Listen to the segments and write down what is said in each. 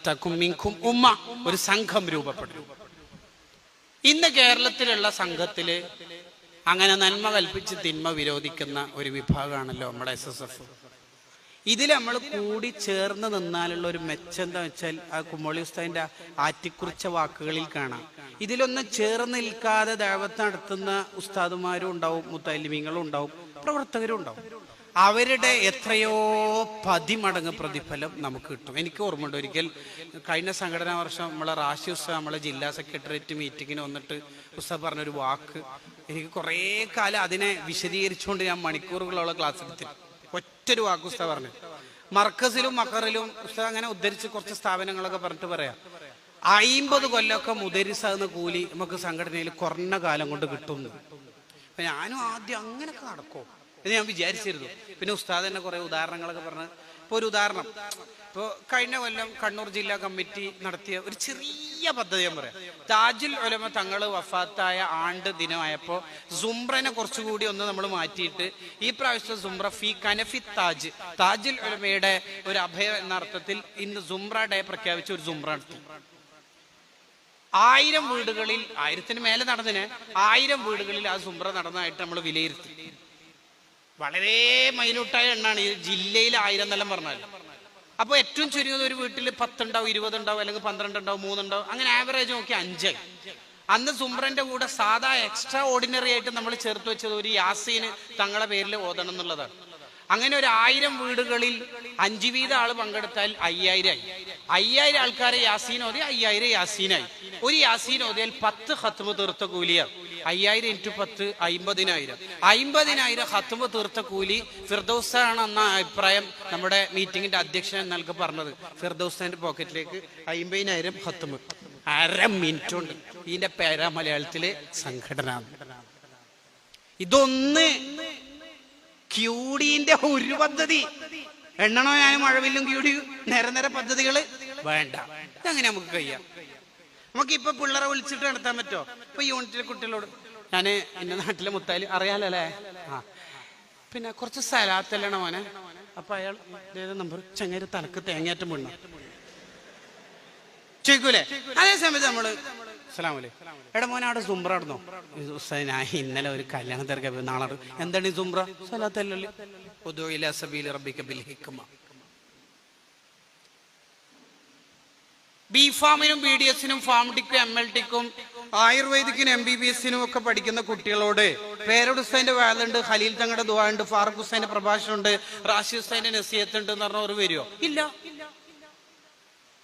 തക്കും മിൻകും ഉമ്മ, ഒരു സംഘം രൂപപ്പെടും. ഇന്ന് കേരളത്തിലുള്ള സംഘത്തില് അങ്ങനെ നന്മ കൽപ്പിച്ച് തിന്മ വിരോധിക്കുന്ന ഒരു വിഭാഗമാണല്ലോ നമ്മുടെ SSF. ഇതിൽ നമ്മൾ കൂടി ചേർന്ന് നിന്നാലുള്ള ഒരു മെച്ചം എന്താ വെച്ചാൽ ആ കുമ്മോളി ഉസ്താദിന്റെ ആറ്റിക്കുറിച്ച വാക്കുകളിൽ കാണാം. ഇതിലൊന്നും ചേർന്ന് നിൽക്കാതെ ദഅവത്ത് നടത്തുന്ന ഉസ്താദുമാരും ഉണ്ടാവും, മുത്തഅല്ലിമീങ്ങളും ഉണ്ടാവും, പ്രവർത്തകരും ഉണ്ടാവും. അവരുടെ എത്രയോ 10 മടങ്ങ് പ്രതിഫലം നമുക്ക് കിട്ടും. എനിക്ക് ഓർമ്മയുണ്ട്, ഒരിക്കൽ കഴിഞ്ഞ സംഘടനാ വർഷം നമ്മളെ റാഷി ഉസ്താദ് നമ്മളെ ജില്ലാ സെക്രട്ടേറിയറ്റ് മീറ്റിങ്ങിന് വന്നിട്ട് ഉസ്താദ് പറഞ്ഞൊരു വാക്ക് എനിക്ക് കുറേ കാലം അതിനെ വിശദീകരിച്ചുകൊണ്ട് ഞാൻ മണിക്കൂറുകളോളം ക്ലാസ് എടുത്തി. ഒറ്റൊരു വാക്ക് ഉസ്താദ് പറഞ്ഞു. മർക്കസിലും മക്കറിലും ഉസ്താദ് അങ്ങനെ ഉദ്ധരിച്ച് കുറച്ച് സ്ഥാപനങ്ങളൊക്കെ പറഞ്ഞിട്ട് പറയാം, 50 കൊല്ലമൊക്കെ മുദരിസാകുന്ന കൂലി നമുക്ക് സംഘടനയിൽ കുറഞ്ഞ കാലം കൊണ്ട് കിട്ടുന്നു. അപ്പൊ ഞാനും ആദ്യം അങ്ങനെയൊക്കെ നടക്കോ എന്ന് ഞാൻ വിചാരിച്ചിരുന്നു. പിന്നെ ഉസ്താദ് തന്നെ കുറെ ഉദാഹരണങ്ങളൊക്കെ പറഞ്ഞ്, ഇപ്പോൾ ഒരു ഉദാഹരണം, ഇപ്പോൾ കഴിഞ്ഞ കൊല്ലം കണ്ണൂർ ജില്ലാ കമ്മിറ്റി നടത്തിയ ഒരു ചെറിയ പദ്ധതി ഞാൻ പറയാം. താജുൽ ഉലമ തങ്ങൾ വഫാത്തായ ആണ്ട് ദിനമായപ്പോൾ സുംറനെ കുറച്ചുകൂടി ഒന്ന് നമ്മൾ മാറ്റിയിട്ട് ഈ പ്രാവശ്യത്തെ സുംറ ഫി കനഫി താജ്, താജുൽ ഉലമയുടെ ഒരു അഭയം എന്ന അർത്ഥത്തിൽ ഇന്ന് സുംറ ഡേ പ്രഖ്യാപിച്ച ഒരു സുംറ നടത്തി. 1000 വീടുകളിൽ, 1000-ന് മേലെ നടന്നതിന് 1000 വീടുകളിൽ ആ സുംറ നടന്നതായിട്ട് നമ്മൾ വിലയിരുത്തി. വളരെ മൈന്യൂട്ടായ എണ്ണാണ്. ഈ ജില്ലയിൽ 1000 എന്നെല്ലാം പറഞ്ഞാൽ അപ്പോൾ ഏറ്റവും ചുരുങ്ങിയത് ഒരു വീട്ടിൽ 10 ഉണ്ടാവും, 20 ഉണ്ടാവും, അല്ലെങ്കിൽ 12 ഉണ്ടാവും, 3 ഉണ്ടാവും, അങ്ങനെ ആവറേജ് നോക്കി 5. അന്ന് സുംറന്റെ കൂടെ സാധാ എക്സ്ട്രാ ഓർഡിനറി ആയിട്ട് നമ്മൾ ചേർത്ത് വെച്ചത് ഒരു യാസീന് തങ്ങളെ പേരിൽ ഓതണം എന്നുള്ളതാണ്. അങ്ങനെ ഒരു 1000 വീടുകളിൽ 5 വീതം ആള് പങ്കെടുത്താൽ 5000 ആയി. 5000 ആൾക്കാരെ യാസീൻ ഓതി 5000 യാസീനായി. ഒരു യാസീൻ ഓതിയാൽ 10 ഖത്മ് തീർത്ത കൂലിയാണ്. 5000 × 10 50000. 50000 ഖത്മ് തീർത്ത കൂലി. ഫിർദൗസാണ് എന്ന അഭിപ്രായം നമ്മുടെ മീറ്റിംഗിന്റെ അധ്യക്ഷൻ എന്നൊക്കെ പറഞ്ഞത്. ഫിർദൗസിന്റെ പോക്കറ്റിലേക്ക് 50000 ഖത്മ്. 1/2 മിനിറ്റ് കൊണ്ട് ഇതിന്റെ പേരാ മലയാളത്തിലെ സംഘടന. ഇതൊന്ന് ക്യൂഡിന്റെ ഒരു പദ്ധതി എണ്ണണോ? ഞാൻ മഴവില്ലും ക്യൂഡി നേരെ പദ്ധതികള് വേണ്ട. ഇതങ്ങനെ നമുക്ക് കഴിയാം. നമുക്കിപ്പൊ പിള്ളേരെ വിളിച്ചിട്ട് നടത്താൻ പറ്റുമോ? ഇപ്പൊ യൂണിറ്റിലെ കുട്ടികളോട് ഞാൻ എന്റെ നാട്ടിലെ മുത്താല് അറിയാലല്ലേ, പിന്നെ കുറച്ച് സ്ഥലത്തല്ലണ മോനെ. അപ്പൊ അയാൾ നമ്പർ ചങ്ങേര് തലക്ക് തേങ്ങയാറ്റം വീണ ചോദിക്കൂലേ? അതേ സമയത്ത് നമ്മള് അസ്സലാമു അലൈക്കും, എടാ മോനെ അവിടെ സുംറ നടന്നോ? ഞാൻ ഇന്നലെ ഒരു കല്യാണ തിരക്ക്, നാളെ എന്താണ് ഈ സുംറ? സ്വലാത്തല്ലല്ലോ. ഉദൂ ഇലാ സബീലി റബ്ബിക ബിൽ ഹിക്മ. ബിഫാമിനും BDSനും ഫാർമഡിക്കും MLTക്കും ആയുർവേദിക്കിനും MBBSനും ഒക്കെ പഠിക്കുന്ന കുട്ടികളോട് പേരോട് ഹുസൈന്റെ വാലുണ്ട്, ഖലീൽ തങ്ങളുടെ ദുആ ഉണ്ട്, ഫാറൂഖ് ഹുസൈന്റെ പ്രഭാഷണം ഉണ്ട്, റാഷി ഹുസൈന്റെ നസീഹത്ത് ഉണ്ട് എന്ന് പറഞ്ഞാൽ ഒരു വരുമോ? ഇല്ല.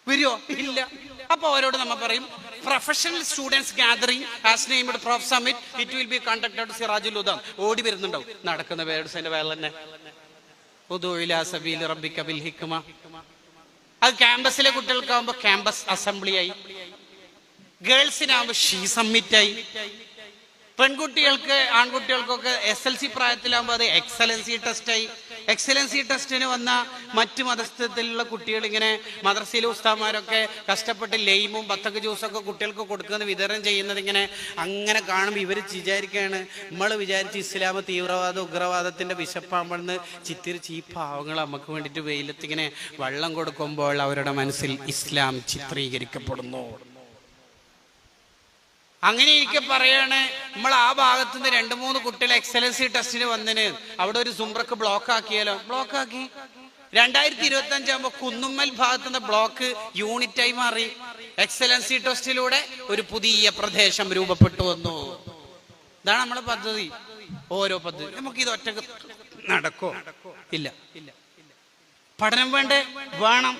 വരുമോ? ഇല്ല. അപ്പൊ അവരോട് നമ്മൾ പറയും, professional students gathering as named prof summit, it will be conducted Sirajul Huda. ഓടി വരുന്നുണ്ടാവും നടക്കുന്ന പേരോട് ഹുസൈന്റെ വാൽ തന്നെ. ഉദൂ ഇലാ സബീലി റബ്ബിക ബിൽ ഹിക്മ. അത് ക്യാമ്പസിലെ കുട്ടികൾക്കാവുമ്പോ ക്യാമ്പസ് അസംബ്ലിയായി, ഗേൾസിനാവുമ്പോ ഷീ സമ്മിറ്റായി, പെൺകുട്ടികൾക്ക് ആൺകുട്ടികൾക്കൊക്കെ SLC പ്രായത്തിലാകുമ്പോൾ അത് എക്സലൻസി ടെസ്റ്റായി. എക്സലൻസി ടെസ്റ്റിന് വന്ന മറ്റു മതസ്ഥത്തിലുള്ള കുട്ടികൾ ഇങ്ങനെ മദ്രസയിലെ ഉസ്താദന്മാരൊക്കെ കഷ്ടപ്പെട്ട് ലൈമും ബത്തക്ക ജ്യൂസൊക്കെ കുട്ടികൾക്ക് കൊടുക്കുന്നത് വിതരണം ചെയ്യുന്നത് ഇങ്ങനെ അങ്ങനെ കാണുമ്പോൾ ഇവർ വിചാരിക്കുകയാണ്, നമ്മൾ വിചാരിച്ച് ഇസ്ലാം തീവ്രവാദ ഉഗ്രവാദത്തിന്റെ വിശപ്പാകുമ്പോഴെന്ന് ചിത്തിരിച്ച് ഈ പാവങ്ങൾ നമുക്ക് വേണ്ടിയിട്ട് വെയിലത്തിങ്ങനെ വെള്ളം കൊടുക്കുമ്പോൾ അവരുടെ മനസ്സിൽ ഇസ്ലാം ചിത്രീകരിക്കപ്പെടുന്നു. അങ്ങനെ എനിക്ക് പറയാണ്, നമ്മൾ ആ ഭാഗത്തു നിന്ന് 2-3 കുട്ടികൾ എക്സലൻസി ടെസ്റ്റിന് വന്നതിന് അവിടെ ഒരു സുംറക്ക് ബ്ലോക്ക് ആക്കിയാലോ? ബ്ലോക്ക് ആക്കി. 2025 ആകുമ്പോ കുന്നുമ്മൽ ഭാഗത്തുനിന്ന് ബ്ലോക്ക് യൂണിറ്റായി മാറി. എക്സലൻസി ടെസ്റ്റിലൂടെ ഒരു പുതിയ പ്രദേശം രൂപപ്പെട്ടു വന്നു. ഇതാണ് നമ്മളെ പദ്ധതി. ഓരോ പദ്ധതി നമുക്ക് ഇത് ഒറ്റക്ക് നടക്കോ? ഇല്ല. പഠനം വേണ്ടേ? വേണം.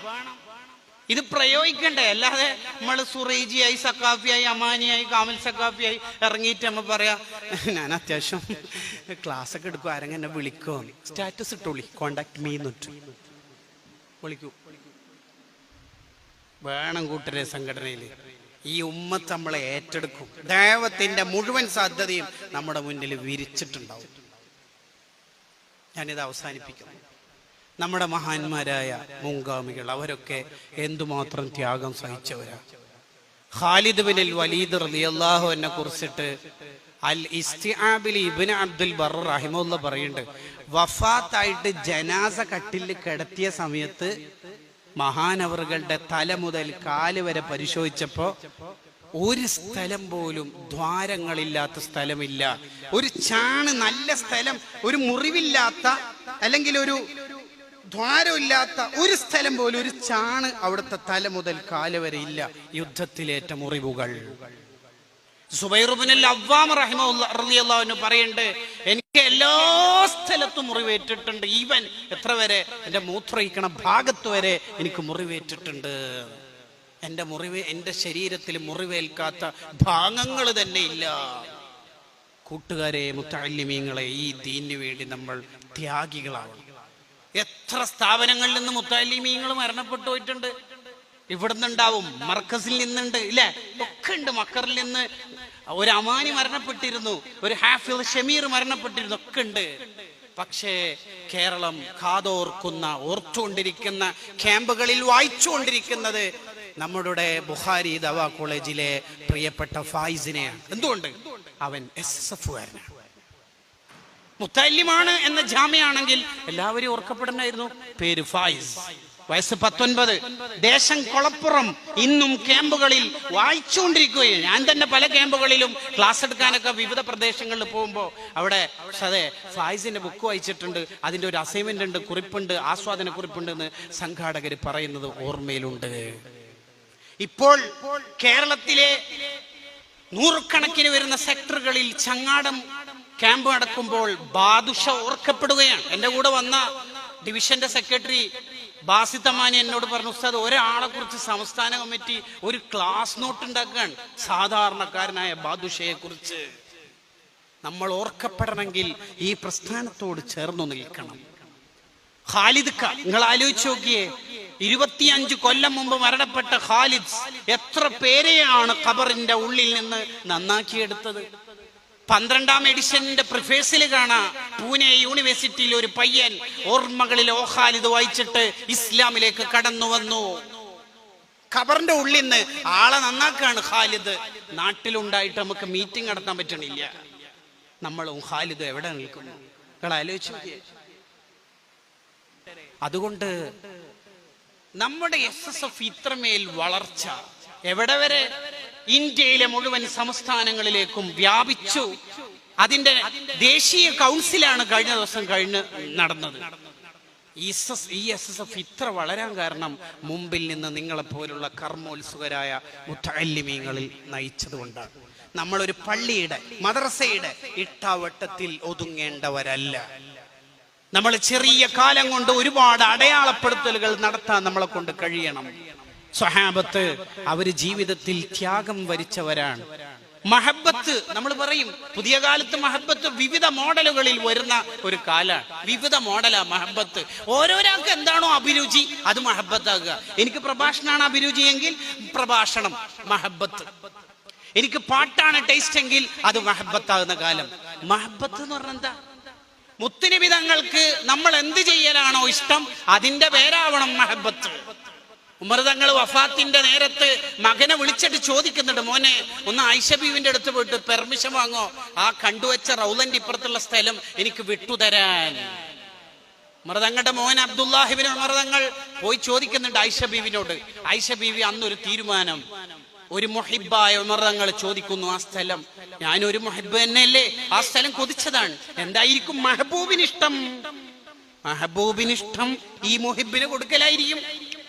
ഇത് പ്രയോഗിക്കണ്ടേ? അല്ലാതെ നമ്മൾ സുറൈജിയായി, സക്കാഫിയായി, അമാനിയായി, കാമിൽ സക്കാഫിയായി ഇറങ്ങിയിട്ട് നമ്മൾ പറയാ ഞാൻ അത്യാവശ്യം ക്ലാസ് ഒക്കെ എടുക്കും, ആരെങ്കിലും എന്നെ വിളിക്കോ, സ്റ്റാറ്റസ് ഇട്ടോളി, കോണ്ടാക്ട് മീ എന്നിട്ട് വിളിക്കൂ. വേണം കൂട്ടരെ സംഘടനയില്. ഈ ഉമ്മത്ത് നമ്മളെ ഏറ്റെടുക്കും. ദൈവത്തിന്റെ മുഴുവൻ സാധ്യതയും നമ്മുടെ മുന്നിൽ വിരിച്ചിട്ടുണ്ടാവും. ഞാനിത് അവസാനിപ്പിക്കുന്നു. നമ്മുടെ മഹാന്മാരായ മുൻഗാമികൾ അവരൊക്കെ എന്തുമാത്രം ത്യാഗം സഹിച്ചവരാ. ഖാലിദ് ബിൻ വലീദ് റളിയല്ലാഹു അൻഹു കുറിച്ചിട്ട് അൽ ഇസ്തിആബിൽ ഇബ്നു അബ്ദുൽ ബർ റഹിമഹുല്ലാഹ് പറയുന്നുണ്ട്, വഫാത്തായിട്ട് ജനാസ കട്ടിലിൽ കിടത്തിയ സമയത്ത് മഹാനവറുകളുടെ തല മുതൽ കാല് വരെ പരിശോധിച്ചപ്പോ ഒരു സ്ഥലം പോലും ദ്വാരങ്ങളില്ലാത്ത സ്ഥലമില്ല. ഒരു ചാണ് നല്ല സ്ഥലം, ഒരു മുറിവില്ലാത്ത അല്ലെങ്കിൽ ഒരു ദ്വാരമില്ലാത്ത ഒരു സ്ഥലം പോലും, ഒരു ചാണ് അവിടുത്തെ തല മുതൽ കാല് വരെ ഇല്ല. യുദ്ധത്തിലേറ്റ മുറിവുകൾ. സുബൈർ ഇബ്നുൽ അവ്വാം റളിയല്ലാഹു അൻഹു പറയുന്നുണ്ട്, എനിക്ക് എല്ലാ സ്ഥലത്തും മുറിവേറ്റിട്ടുണ്ട്. ഈവൻ എത്ര വരെ, എന്റെ മൂത്രയിക്കണ ഭാഗത്ത് വരെ എനിക്ക് മുറിവേറ്റിട്ടുണ്ട്. എന്റെ ശരീരത്തിൽ മുറിവേൽക്കാത്ത ഭാഗങ്ങൾ തന്നെ ഇല്ല. കൂട്ടുകാരെ, മുത്തഅല്ലിമീങ്ങളെ, ഈ ദീനിന് വേണ്ടി നമ്മൾ ത്യാഗികളാവണം. എത്ര സ്ഥാപനങ്ങളിൽ നിന്ന് മുത്തഅല്ലിമീങ്ങൾ മരണപ്പെട്ടു പോയിട്ടുണ്ട്. ഇവിടുന്നുണ്ടാവും, മർക്കസിൽ നിന്നുണ്ട്, ഇല്ലേ, ഒക്കെ ഉണ്ട്. മക്കറിൽ നിന്ന് ഒരു അമാനി മരണപ്പെട്ടിരുന്നു, ഒരു ഹാഫിൾ ഷമീർ മരണപ്പെട്ടിരുന്നു, ഒക്കെ ഉണ്ട്. പക്ഷേ കേരളം കാതോർക്കുന്ന, ഓർത്തുകൊണ്ടിരിക്കുന്ന, ക്യാമ്പുകളിൽ വായിച്ചുകൊണ്ടിരിക്കുന്നത് നമ്മുടെ ബുഖാരി ദവാ കോളേജിലെ പ്രിയപ്പെട്ട ഫായിസിനെയാണ്. എന്തുകൊണ്ട്? അവൻ SSF-കാരനാണ്, മുത്തഅല്ലിമാണ് എന്ന ജാമ്യയാണെങ്കിൽ എല്ലാവരും ഓർക്കപ്പെടുന്നായിരുന്നു പേര് ഫായിസ്. വയസ്സ് 19, ദേശം കൊളപ്പുറം. ഇന്നും ക്യാമ്പുകളിൽ വായിച്ചുകൊണ്ടിരിക്കുകയും, ഞാൻ തന്നെ പല ക്യാമ്പുകളിലും ക്ലാസ് എടുക്കാനൊക്കെ വിവിധ പ്രദേശങ്ങളിൽ പോകുമ്പോൾ അവിടെ അതെ ഫായിസിന്റെ ബുക്ക് വായിച്ചിട്ടുണ്ട്, അതിന്റെ ഒരു അസൈൻമെന്റ് ഉണ്ട്, കുറിപ്പുണ്ട്, ആസ്വാദന കുറിപ്പുണ്ട് എന്ന് സംഘാടകർ പറയുന്നത് ഓർമ്മയിലുണ്ട്. ഇപ്പോൾ കേരളത്തിലെ നൂറുകണക്കിന് വരുന്ന സെക്ടറുകളിൽ ചങ്ങാടം ക്യാമ്പ് നടക്കുമ്പോൾ ബാദുഷ ഓർക്കപ്പെടുകയാണ്. എൻ്റെ കൂടെ വന്ന ഡിവിഷന്റെ സെക്രട്ടറി ബാസിത്തമാനി എന്നോട് പറഞ്ഞു, ഉസ്താദ്, ഒരാളെ കുറിച്ച് സംസ്ഥാന കമ്മിറ്റി ഒരു ക്ലാസ് നോട്ട് ഉണ്ടാക്കുകയാണ്, സാധാരണക്കാരനായ ബാദുഷയെ കുറിച്ച്. നമ്മൾ ഓർക്കപ്പെടണമെങ്കിൽ ഈ പ്രസ്ഥാനത്തോട് ചേർന്നു നിൽക്കണം. ഖാലിദ് ക, നിങ്ങൾ ആലോചിച്ച് നോക്കിയേ, 25 കൊല്ലം മുമ്പ് മരണപ്പെട്ട ഖാലിദ് എത്ര പേരെയാണ് ഖബറിന്റെ ഉള്ളിൽ നിന്ന് നന്നാക്കിയെടുത്തത്. 12ാം എഡിഷന്റെ പ്രിഫേസിൽ കാണാം, പൂനെ യൂണിവേഴ്സിറ്റിയിൽ ഒരു പയ്യൻ ഓർമ്മകളിൽ ഓ ഖാലിദ് വായിച്ചിട്ട് ഇസ്ലാമിലേക്ക് കടന്നു വന്നു. ഖബറിന്റെ ഉള്ളിൽ നിന്ന് ആളെ നന്നാക്കാണ് ഖാലിദ്. നാട്ടിലുണ്ടായിട്ട് നമുക്ക് മീറ്റിംഗ് നടത്താൻ പറ്റണില്ല. നമ്മളും ഖാലിദ് എവിടെ നിൽക്കുന്നു? നിങ്ങൾ ആലോചിച്ച് നോക്കിയേ. അതുകൊണ്ട് നമ്മുടെ SSF ഇത്രമേൽ വളർച്ച എവിടെ വരെ? ഇന്ത്യയിലെ മുഴുവൻ സംസ്ഥാനങ്ങളിലേക്കും വ്യാപിച്ചു. അതിന്റെ ദേശീയ കൗൺസിലാണ് കഴിഞ്ഞ ദിവസം നടന്നത്. ഈ SSF ഇത്ര വളരാൻ കാരണം മുമ്പിൽ നിന്ന് നിങ്ങളെപ്പോലുള്ള കർമ്മോത്സുകരായ മുത്തഅല്ലിമീങ്ങളിൽ നയിച്ചതുകൊണ്ടാണ്. നമ്മളൊരു പള്ളിയുടെ, മദ്രസയുടെ ഇട്ടാവട്ടത്തിൽ ഒതുങ്ങേണ്ടവരല്ല. നമ്മൾ ചെറിയ കാലം കൊണ്ട് ഒരുപാട് അടയാളപ്പെടുത്തലുകൾ നടത്താൻ നമ്മളെ കൊണ്ട് കഴിയണം. സ്വഹാബത്ത് അവര് ജീവിതത്തിൽ ത്യാഗം വരിച്ചവരാണ്. മഹബത്ത്, നമ്മൾ പറയും പുതിയ കാലത്ത് മഹബത്ത് വിവിധ മോഡലുകളിൽ വരുന്ന ഒരു കാലാണ്. വിവിധ മോഡലാ മഹബത്ത്. ഓരോരാൾക്ക് എന്താണോ അഭിരുചി അത് മഹബത്താകുക. എനിക്ക് പ്രഭാഷണമാണ് അഭിരുചി എങ്കിൽ പ്രഭാഷണം മഹബത്ത്. എനിക്ക് പാട്ടാണ് ടേസ്റ്റ് എങ്കിൽ അത് മഹബത്താകുന്ന കാലം. മഹബത്ത് എന്ന് പറഞ്ഞാൽ എന്താ? മുത്തുനബി തങ്ങൾക്ക് നമ്മൾ എന്ത് ചെയ്യലാണോ ഇഷ്ടം അതിന്റെ പേരാവണം മഹബത്ത്. ഉമർ തങ്ങൾ വഫാത്തിന്റെ നേരത്ത് മകനെ വിളിച്ചിട്ട് ചോദിക്കുന്നുണ്ട്, മോനെ ഒന്ന് ആയിഷ ബീവിന്റെ അടുത്ത് പോയിട്ട് പെർമിഷൻ വാങ്ങോ, ആ കണ്ടുവച്ച റൗലന്റെ ഇപ്പുറത്തുള്ള സ്ഥലം എനിക്ക് വിട്ടുതരാൻ. ഉമർ തങ്ങളുടെ മോൻ അബ്ദുല്ലാഹിബിൻ ഉമർ തങ്ങൾ പോയി ചോദിക്കുന്നുണ്ട് ആയിഷ ബീവിനോട്. ആയിഷ ബീവി അന്നൊരു തീരുമാനം, ഒരു മുഹിബായ ഉമർ തങ്ങൾ ചോദിക്കുന്നു, ആ സ്ഥലം, ഞാനൊരു മുഹിബ് തന്നെയല്ലേ, ആ സ്ഥലം കൊതിച്ചതാണ്, എന്തായിരിക്കും മെഹബൂബിനിഷ്ടം? മെഹബൂബിനിഷ്ടം ഈ മുഹിബിന് കൊടുക്കലായിരിക്കും.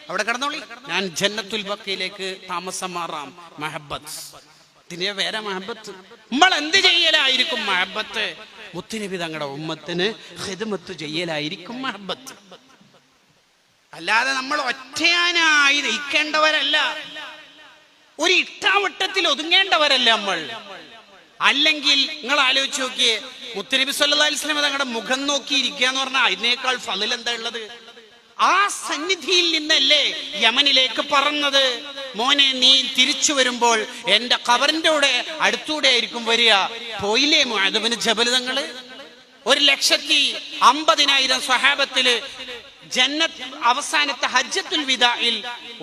അവിടെ കടന്നോളി, ഞാൻ ജന്നത്തുൽ ബഖയിലേക്ക് താമസം മാറാം. മഹബത്ത്, ഇതിന്റെ വേറെ മഹബത്ത്. നമ്മൾ എന്ത് ചെയ്യലായിരിക്കും മഹബത്ത്? മുത്തുനബി തങ്ങളുടെ ഉമ്മത്തിന് ഖിദ്മത്ത് ചെയ്യലായിരിക്കും മഹബത്ത്. അല്ലാതെ നമ്മൾ ഒറ്റയാനായി നിൽക്കേണ്ടവരല്ല, ഒരു ഇട്ടാവട്ടത്തിൽ ഒതുങ്ങേണ്ടവരല്ല നമ്മൾ. അല്ലെങ്കിൽ നിങ്ങൾ ആലോചിച്ച് നോക്കിയേ, മുത്തുനബി സല്ലല്ലാഹു അലൈഹി വസല്ലം തങ്ങളുടെ മുഖം നോക്കിയിരിക്കുക എന്ന് പറഞ്ഞാൽ അതിനേക്കാൾ ഫളിൽ എന്താ ഉള്ളത്? ആ സന്നിധിയിൽ നിന്നല്ലേ യമനിലേക്ക് പറന്നത്. മോനെ, നീ തിരിച്ചു വരുമ്പോൾ എന്റെ ഖബറിന്റെ അടുത്തൂടെ ആയിരിക്കും വരിക. പോയില്ലേ മുഅദ് ബിൻ ജബൽ തങ്ങള്? 1,50,000 സ്വഹാബത്തില് ജന്നത്ത് അവസാനത്തെ ഹജ്ജത്തുൽ വിദാഇൽ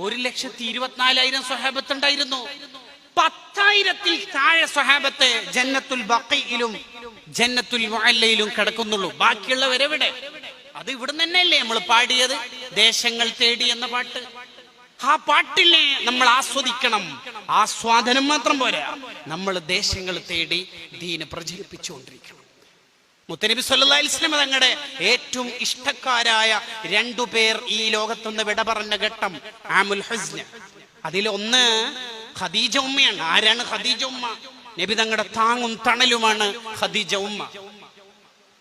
1,24,000 സ്വഹാബത്ത് ഉണ്ടായിരുന്നു. 10,000-ൽ താഴെ സ്വഹാബത്ത് ജന്നത്തുൽ ബഖയിലും ജന്നത്തുൽ മുഅല്ലയിലും കിടക്കുന്നുള്ളൂ. ബാക്കിയുള്ളവരെവിടെ? അത് ഇവിടുന്ന് തന്നെയല്ലേ നമ്മൾ പാടിയത്, ദേശങ്ങൾ തേടി എന്ന പാട്ട്. ആ പാട്ടിനെ നമ്മൾ ആസ്വദിക്കണം. ആസ്വാദനം മാത്രം പോരാ, നമ്മൾ ദേശങ്ങൾ തേടി ദീന് പ്രചരിപ്പിച്ചുകൊണ്ടിരിക്കണം. മുത്തനബി സല്ലല്ലാഹു അലൈഹി വസല്ലം തങ്ങളുടെ ഏറ്റവും ഇഷ്ടക്കാരായ 2 പേർ ഈ ലോകത്തുനിന്ന് വിട പറഞ്ഞ ഘട്ടം ആമുൽ ഹുസ്ൻ. അതിലൊന്ന് ഖദീജ ഉമ്മയാണ്. ആരാണ് ഖദീജ ഉമ്മ? നബി തങ്ങളുടെ താങ്ങും തണലുമാണ് ഖദീജ ഉമ്മ.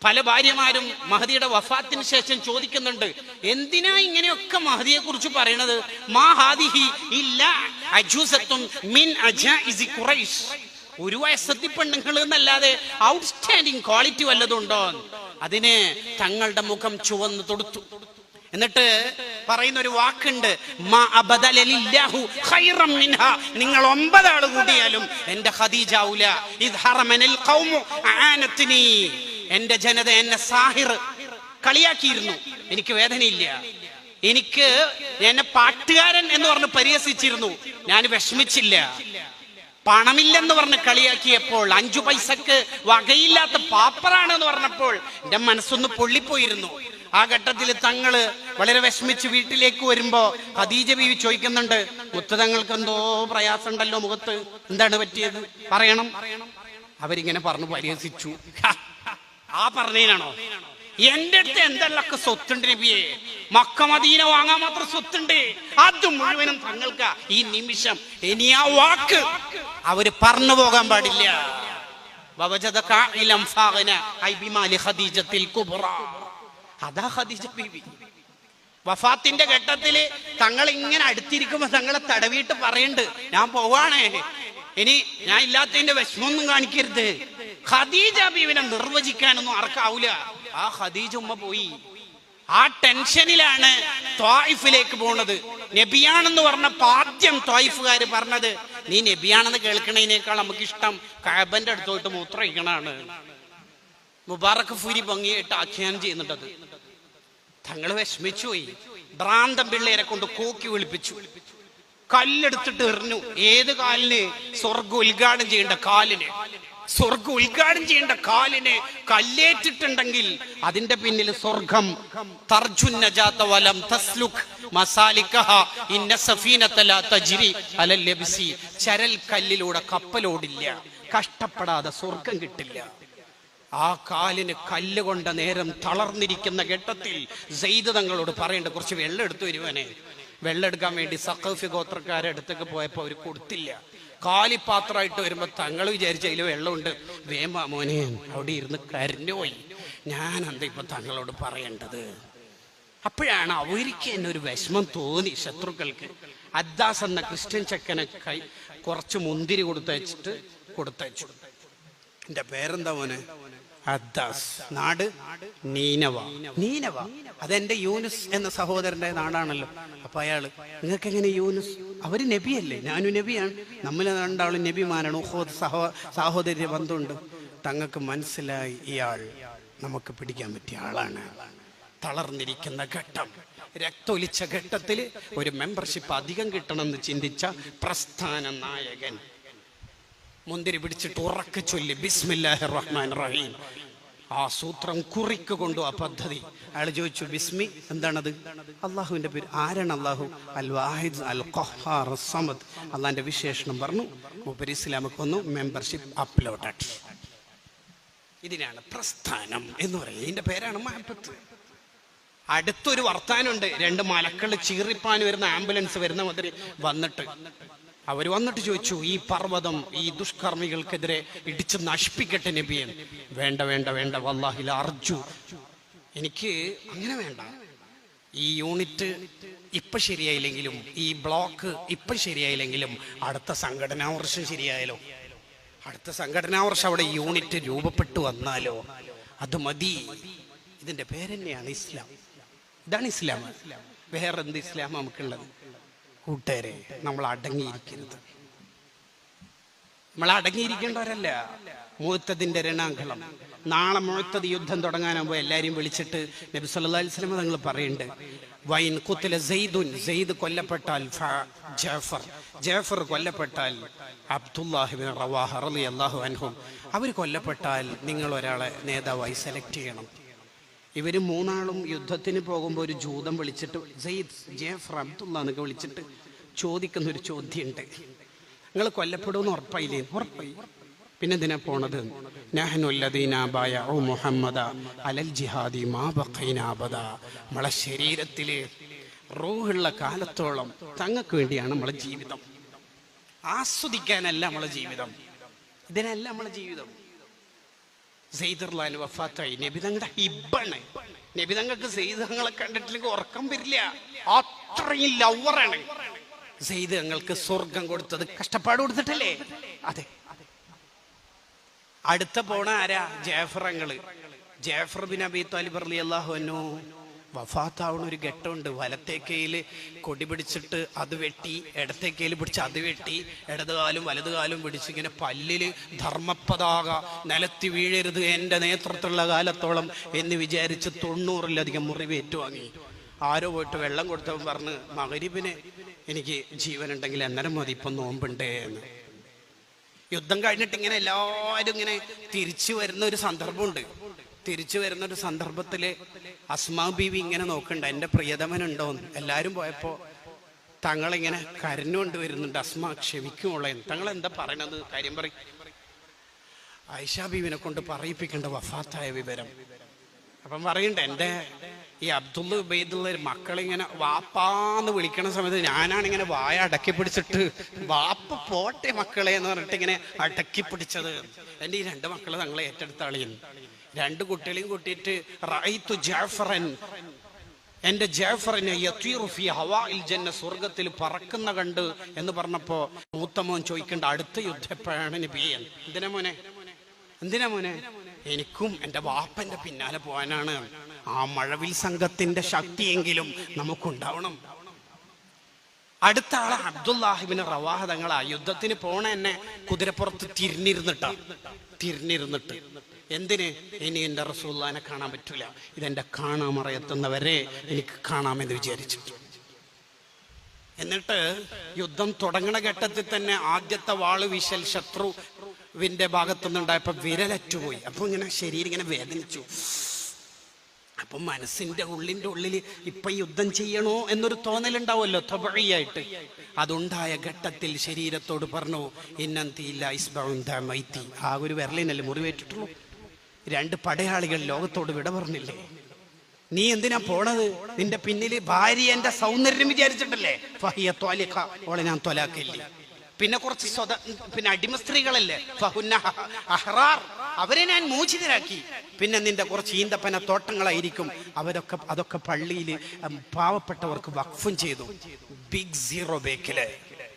പല ഭാര്യമാരും മഹദിയുടെ വഫാത്തിന് ശേഷം ചോദിക്കുന്നുണ്ട്, എന്തിനാ ഇങ്ങനെയൊക്കെ മഹദിയെ കുറിച്ച് പറയണത്? മാ ഹാദിഹി ഇല്ലാ അജൂസത്തുൻ മിൻ അജായിസി ഖുറൈശ്. ഒരു വയസ്സത്തി പെണ്ണുങ്ങൾ എന്നല്ലാതെ ഔട്ട്സ്റ്റാൻഡിങ് ക്വാളിറ്റി വല്ലതുണ്ടോ? അതിന് തങ്ങളുടെ മുഖം ചുവന്ന് തൊടുത്തു. എന്നിട്ട് പറയുന്ന ഒരു വാക്കുണ്ട്, നിങ്ങൾ 9 ആള് കൂടിയാലും എന്റെ ഖദീജ ഔല. എന്റെ ജനത എന്നെ സാഹിർ കളിയാക്കിയിരുന്നു, എനിക്ക് വേദനയില്ല. എന്നെ പാട്ടുകാരൻ എന്ന് പറഞ്ഞ് പരിഹസിച്ചിരുന്നു, ഞാൻ വിഷമിച്ചില്ല. പണമില്ലെന്ന് പറഞ്ഞ് കളിയാക്കിയപ്പോൾ, 5 പൈസക്ക് വകയില്ലാത്ത പാപ്പറാണെന്ന് പറഞ്ഞപ്പോൾ എന്റെ മനസ്സൊന്ന് പൊള്ളിപ്പോയിരുന്നു. ആ ഘട്ടത്തിൽ തങ്ങള് വളരെ വിഷമിച്ച് വീട്ടിലേക്ക് വരുമ്പോ ഖദീജ ബീവി ചോദിക്കുന്നുണ്ട്, മുത്ത് തങ്ങൾക്ക് എന്തോ പ്രയാസം ഉണ്ടല്ലോ മുഖത്ത്, എന്താണ് പറ്റിയത്? പറയണം. അവരിങ്ങനെ പറഞ്ഞു പരിഹസിച്ചു. ആ പറഞ്ഞതിനാണോ? എന്റെ അടുത്ത് എന്തെല്ലൊക്കെ സ്വത്തുണ്ട് നബിയെ, മക്ക മദീന വാങ്ങാൻ മാത്രം സ്വത്തുണ്ട്, അത് മുഴുവനും തങ്ങൾക്ക് ഈ നിമിഷം. ഇനി ആ വാക്ക് അവര് പറഞ്ഞു പോകാൻ പാടില്ല. അതാ ഖദീജ ബീവി. വഫാത്തിന്റെ ഘട്ടത്തില് തങ്ങൾ ഇങ്ങനെ അടുത്തിരിക്കുമ്പോ തങ്ങളെ തടവിയിട്ട് പറയുന്നുണ്ട്, ഞാൻ പോവാണേ, ഇനി ഞാൻ ഇല്ലാത്തതിന്റെ വിഷമൊന്നും കാണിക്കരുത്. ഖദീജ ബീവിനെ നിർവചിക്കാനൊന്നും ആർക്കാവൂല. ആ ഖദീജ ഉമ്മ പോയി. ആ ടെൻഷനിലാണ് ത്വായിഫിലേക്ക് പോണത്. നബിയാണെന്ന് പറഞ്ഞപ്പോ ആദ്യം ത്വായിഫുകാര് പറഞ്ഞത്, നീ നബിയാണെന്ന് കേൾക്കണതിനേക്കാൾ നമുക്ക് ഇഷ്ടം കഅബന്റെ അടുത്തോട്ട് മൂത്രയിക്കണാണ്. മുബാറക് ഫൂരി ഭംഗിയായിട്ട് ആഖ്യാനം ചെയ്യുന്നുണ്ടത്. തങ്ങള് വിഷമിച്ചു പോയി. ഭ്രാന്തം പിള്ളേരെ കൊണ്ട് കൂക്കി വിളിപ്പിച്ചു, കല്ലെടുത്തിട്ട് എറിഞ്ഞു. ഏത് കാലിന്? സ്വർഗം ഉദ്ഘാടനം ചെയ്യേണ്ട കാലിന്. സ്വർഗം ഉദ്ഘാടനം ചെയ്യേണ്ട കാലിന് കല്ലേറ്റിട്ടുണ്ടെങ്കിൽ അതിന്റെ പിന്നിൽ സ്വർഗം. തർജുൻ നജാത വലം തസ്ലുക് മസാലികഹ ഇന്ന സഫീനത ലാ തജ്രി അലൽ യബ്സി. ചരൽ കല്ലിലൂടെ കപ്പലോടില്ല, കഷ്ടപ്പെടാതെ സ്വർഗം കിട്ടില്ല. ആ കാലിന് കല്ലുകൊണ്ട നേരം തളർന്നിരിക്കുന്ന ഘട്ടത്തിൽ സെയ്ദ് തങ്ങളോട് പറയേണ്ട, കുറച്ച് വെള്ളം എടുത്തു വരുവാനെ. വെള്ളം എടുക്കാൻ വേണ്ടി സഖഫി ഗോത്രക്കാരെ അടുത്തേക്ക് പോയപ്പോ അവര് കൊടുത്തില്ല. കാലിപ്പാത്രമായിട്ട് വരുമ്പോ തങ്ങൾ വിചാരിച്ച അതിൽ വെള്ളമുണ്ട്. വേമ മോനെ, അവിടെ ഇരുന്ന് കരഞ്ഞുപോയി. ഞാൻ എന്താ ഇപ്പൊ തങ്ങളോട് പറയേണ്ടത്? അപ്പോഴാണ് അവർക്ക് തന്നെ ഒരു വിഷമം തോന്നി ശത്രുക്കൾക്ക്. അദ്ദാസ് എന്ന ക്രിസ്ത്യൻ ചെക്കനെ കുറച്ച് മുന്തിരി കൊടുത്തയച്ചു. എന്റെ പേരെന്താ മോനെ? അദ്ദാസ്. നാട് നീനവ. അതെന്റെ യൂനുസ് എന്ന സഹോദരന്റെ നാടാണല്ലോ. അപ്പൊ അയാള്, നിങ്ങൾക്ക് എങ്ങനെ യൂനുസ്? അവര് നബിയല്ലേ, ഞാനും നബിയാണ്, നമ്മൾ 2 ആളും നബിമാരാണ്, സഹോദര്യ ബന്ധമുണ്ട്. തങ്ങൾക്ക് മനസ്സിലായി ഇയാൾ നമുക്ക് പിടിക്കാൻ പറ്റിയ ആളാണ്. തളർന്നിരിക്കുന്ന ഘട്ടം, രക്തൊലിച്ച ഘട്ടത്തില് ഒരു മെമ്പർഷിപ്പ് അധികം കിട്ടണമെന്ന് ചിന്തിച്ച പ്രസ്ഥാന നായകൻ മുന്തിരി പിടിച്ചിട്ട് ഉറക്കെ ചൊല്ലി ബിസ്മില്ലാഹിർ റഹ്മാനിർ റഹീം. ആ സൂത്രം കുറിക്ക് കൊണ്ടു ആ പദ്ധതി. അയാൾ ചോദിച്ചു, ബിസ്മി എന്താണത്? അള്ളാഹുവിന്റെ പേര്. ആരാണ് അള്ളാഹു? അൽ വാഹിദ് അൽ ഖഹാർ സമദ്. അള്ളാന്റെ വിശേഷണം പറഞ്ഞു. മൂപ്പര് ഇസ്ലാമിക്ക് വന്നു, മെമ്പർഷിപ്പ് അപ്ലോഡഡ്. ഇതിനാണ് പ്രസ്ഥാനം എന്ന് പറയുന്നത്. ഇതിന്റെ പേരാണ് മഹബത്ത്. അടുത്തൊരു വർത്താനുണ്ട്. 2 മലക്കൾ ചീറിപ്പാൻ വരുന്ന ആംബുലൻസ് വരുന്ന മാതിരി അവര് വന്നിട്ട് ചോദിച്ചു, ഈ പർവ്വതം ഈ ദുഷ്കർമ്മികൾക്കെതിരെ ഇടിച്ച് നശിപ്പിക്കട്ടെ നബിയെ. വേണ്ട വല്ലാഹിൽ അർജു, എനിക്ക് അങ്ങനെ വേണ്ട. ഈ യൂണിറ്റ് ഇപ്പൊ ശരിയായില്ലെങ്കിലും, ഈ ബ്ലോക്ക് ഇപ്പൊ ശരിയായില്ലെങ്കിലും അടുത്ത സംഘടനാ വർഷം ശരിയായാലോ, അടുത്ത സംഘടനാ വർഷം അവിടെ യൂണിറ്റ് രൂപപ്പെട്ടു വന്നാലോ, അത് മതി. ഇതിന്റെ പേരെന്നെയാണ് ഇസ്ലാം. ഇതാണ് ഇസ്ലാം. വേറെന്ത് ഇസ്ലാം നമുക്കുള്ളത്? കൂട്ടുകാരെ, നമ്മൾ അടങ്ങിയിരിക്കരുത്. നമ്മൾ അടങ്ങിയിരിക്കേണ്ടവരല്ല. മുഅ്തദിന്റെ രണാങ്കളം. നാളെ മുഅ്തദ് യുദ്ധം തുടങ്ങാനാകുമ്പോൾ എല്ലാവരെയും വിളിച്ചിട്ട് നബി സല്ലല്ലാഹു അലൈഹി വസല്ലം തങ്ങൾ പറയുന്നുണ്ട്, വൈൻ ഖുതില സെയ്ദുൻ, സെയ്ദ് കൊല്ലപ്പെട്ടാൽ ജാഫർ കൊല്ലപ്പെട്ടാൽ അബ്ദുല്ലാഹി ഇബ്നു റവാഹ റളിയല്ലാഹു അൻഹു അവർ കൊല്ലപ്പെട്ടാൽ നിങ്ങൾ ഒരാളെ നേതാവായി സെലക്ട് ചെയ്യണം. ഇവര് 3 ആളും യുദ്ധത്തിന് പോകുമ്പോൾ ഒരു ജൂതം വിളിച്ചിട്ട് സെയ്ദ്, ജാഫർ, അബ്ദുള്ള എന്നൊക്കെ വിളിച്ചിട്ട് ചോദിക്കുന്ന ഒരു ചോദ്യമുണ്ട്, നിങ്ങൾ കൊല്ലപ്പെടുമെന്ന് ഉറപ്പായില്ലേ? ഉറപ്പായി. പിന്നെ എന്തിനാ പോണത്? നഹ്നു അല്ലദീന ബയഉ മുഹമ്മദ അലൽ ജിഹാദി മാ ബഖൈനാ അബദാ. നമ്മളെ ശരീരത്തില് റൂഹുള്ള കാലത്തോളം തങ്ങൾക്ക് വേണ്ടിയാണ് നമ്മളെ ജീവിതം. ആസ്വദിക്കാനല്ല നമ്മളെ ജീവിതം, ഇതിനല്ല നമ്മളെ ജീവിതം. സെയ്ദുർലാൻ വഫാത്തായി. നബിതങ്ങളുടെ ഹിബ്ബാണ്. നബിതങ്ങൾക്ക് സെയ്ദങ്ങളെ കണ്ടിട്ടില്ലെങ്കിൽ ഉറക്കം വരില്ല, അത്രയും ലവറാണ്. സെയ്ദ് ഞങ്ങൾക്ക് സ്വർഗം കൊടുത്തത് കഷ്ടപ്പാട് കൊടുത്തിട്ടല്ലേ? അതെ. അടുത്ത പോണ ആരാ? ജാഫറങ്ങള്. ജാഫർ ബിൻ അബി താലിബ് റളിയല്ലാഹു അൻഹു വഫാത്താവണ ഒരു ഘട്ടമുണ്ട്. വലത്തേക്കയില് കൊടി പിടിച്ചിട്ട് അത് വെട്ടി, ഇടത്തേക്കയില് പിടിച്ച് അത് വെട്ടി, ഇടതുകാലും വലതുകാലും പിടിച്ച് ഇങ്ങനെ പല്ലില് ധർമ്മപതാക നിലത്തി വീഴരുത് എൻ്റെ നേതൃത്വമുള്ള കാലത്തോളം എന്ന് വിചാരിച്ച് 90-ലധികം മുറിവ് ഏറ്റുവാങ്ങി. ആരോ പോയിട്ട് വെള്ളം കൊടുത്തവൻ പറഞ്ഞ്, മഗ്‌രിബിന് എനിക്ക് ജീവനുണ്ടെങ്കിൽ അന്നേരം മതി, ഇപ്പം നോമ്പുണ്ടേ എന്ന്. യുദ്ധം കഴിഞ്ഞിട്ട് ഇങ്ങനെ എല്ലാവരും ഇങ്ങനെ തിരിച്ചു വരുന്ന ഒരു സന്ദർഭമുണ്ട്. തിരിച്ചു വരുന്ന ഒരു സന്ദർഭത്തില് അസ്മാ ബീവി ഇങ്ങനെ നോക്കണ്ട, എൻ്റെ പ്രിയതമനുണ്ടോന്ന്. എല്ലാവരും പോയപ്പോ തങ്ങളിങ്ങനെ കരഞ്ഞുകൊണ്ട് വരുന്നുണ്ട്. അസ്മാ, ക്ഷമിക്കുമുള്ള തങ്ങൾ എന്താ പറയണത്? കാര്യം പറയും. ആയിഷാ ബീവിനെ കൊണ്ട് പറയിപ്പിക്കേണ്ട വഫാത്തായ വിവരം. അപ്പം പറയണ്ട, എൻ്റെ ഈ അബ്ദുള്ള ഉബൈദുള്ള മക്കളിങ്ങനെ വാപ്പാന്ന് വിളിക്കണ സമയത്ത് ഞാനാണിങ്ങനെ വായ അടക്കി പിടിച്ചിട്ട് വാപ്പ പോട്ടെ മക്കളെ എന്ന് പറഞ്ഞിട്ട് ഇങ്ങനെ അടക്കി പിടിച്ചത്. എൻ്റെ ഈ 2 മക്കള് തങ്ങളെ ഏറ്റെടുത്ത ആളിയാണ്. 2 കുട്ടികളെയും കൂട്ടിയിട്ട് റഅയ്തു ജഅഫറൻ, എൻ്റെ ജഅഫറിനെ യതീറു ഫീ ഹവാഇൽ ജന്ന, സ്വർഗത്തിൽ പറക്കുന്ന കണ്ട് എന്ന് പറഞ്ഞപ്പോ മൂത്തമോൻ ചോദിക്കേണ്ട, അടുത്ത യുദ്ധം എപ്പോഴാണ് നബിയെ? എന്തിനാ മോനെ? എനിക്കും എൻ്റെ വാപ്പൻ്റെ പിന്നാലെ പോകാനാണ്. ആ മഴവിൽ സംഘത്തിന്റെ ശക്തിയെങ്കിലും നമുക്കുണ്ടാവണം. അടുത്ത ആളെ അബ്ദുല്ലാഹിബ്നു റവാഹ തങ്ങളാ. യുദ്ധത്തിന് പോണ എന്നെ കുതിരപ്പുറത്ത് തിരിഞ്ഞിരുന്നിട്ട് എന്തിന്? ഇനി എൻ്റെ റസൂലുള്ളാഹിനെ കാണാൻ പറ്റൂല, ഇതെൻ്റെ കാണാമറയെത്തുന്നവരെ എനിക്ക് കാണാമെന്ന് വിചാരിച്ചിട്ട്. എന്നിട്ട് യുദ്ധം തുടങ്ങണ ഘട്ടത്തിൽ തന്നെ ആദ്യത്തെ വാള് വീശൽ ശത്രുവിന്റെ ഭാഗത്തുനിന്നുണ്ടായപ്പോ വിരലറ്റുപോയി. അപ്പൊ ഇങ്ങനെ ശരീരം ഇങ്ങനെ വേദനിച്ചു. അപ്പൊ മനസ്സിന്റെ ഉള്ളിൽ ഇപ്പൊ യുദ്ധം ചെയ്യണോ എന്നൊരു തോന്നലുണ്ടാവുമല്ലോ തബഈയായിട്ട്. അതുണ്ടായ ഘട്ടത്തിൽ ശരീരത്തോട് പറഞ്ഞു, ഇന്നന്തില്ല ഇസ്ബഉന്ദമൈതി. ആ ഒരു വിരലിനല്ലേ മുറിവേറ്റിട്ടുള്ളൂ. 2 പടയാളികൾ ലോകത്തോട് വിട പറഞ്ഞില്ലേ? നീ എന്തിനാ പോണത്? നിന്റെ പിന്നില് ഭാര്യ എന്റെ സൗന്ദര്യം വിചാരിച്ചിട്ടല്ലേ? ഫഹിയ ത്വാലിഖ, ഓളെ ഞാൻ ത്വലാക്കില്ലേ. പിന്നെ കുറച്ച് പിന്നെ അടിമ സ്ത്രീകളല്ലേ, ഫഹുന്ന അഹ്റാർ, അവരെ ഞാൻ മോചിതരാക്കി. പിന്നെ നിന്റെ കുറച്ച് ഈന്തപ്പന തോട്ടങ്ങളായിരിക്കും, അതൊക്കെ പള്ളിയിൽ പാവപ്പെട്ടവർക്ക് വഖഫും ചെയ്തു. ബിഗ് സീറോ ബേക്കില്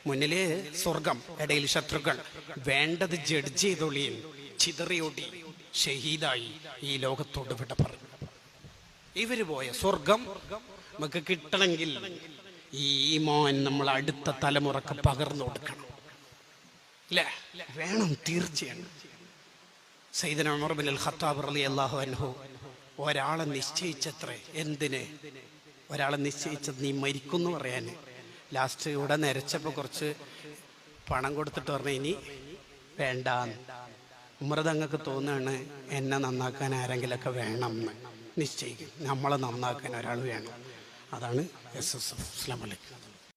മുന്നില് സ്വർഗം, ഇടയിൽ ശത്രുക്കൾ. വേണ്ടത് ജഡ്ജ് ചെയ്തൊളിയിൽ ചിതറിയോടി ഷഹീദായി ഈ ലോകത്തോട് വിട പറഞ്ഞു. ഇവര് പോയ സ്വർഗം നമുക്ക് കിട്ടണമെങ്കിൽ ഈ ഈമാൻ നമ്മൾ അടുത്ത തലമുറക്ക് പകർന്നു കൊടുക്കണം, അല്ലേ? വേണം, തീർച്ചയാണ്. സയ്യിദന ഉമർ ബിൻ അൽ ഖത്താബ് റളിയല്ലാഹു അൻഹു ഒരാളെ നിശ്ചയിച്ചത്രേ. എന്തിന്? ഒരാളെ നിശ്ചയിച്ചത് നീ മരിക്കുന്നു പറയാന്. ലാസ്റ്റ് ഇവിടെ നിരച്ചപ്പോൾ കുറച്ച് പണം കൊടുത്തിട്ട് പറഞ്ഞു, ഇനി വേണ്ട. ഉമർ തങ്ങൾക്ക് തോന്നുകയാണ് എന്നെ നന്നാക്കാൻ ആരെങ്കിലൊക്കെ വേണം എന്ന് നിശ്ചയിക്കും. നമ്മളെ നന്നാക്കാൻ ഒരാൾ വേണം. അതാണ് SSF. അസ്സലാമു അലൈക്കും.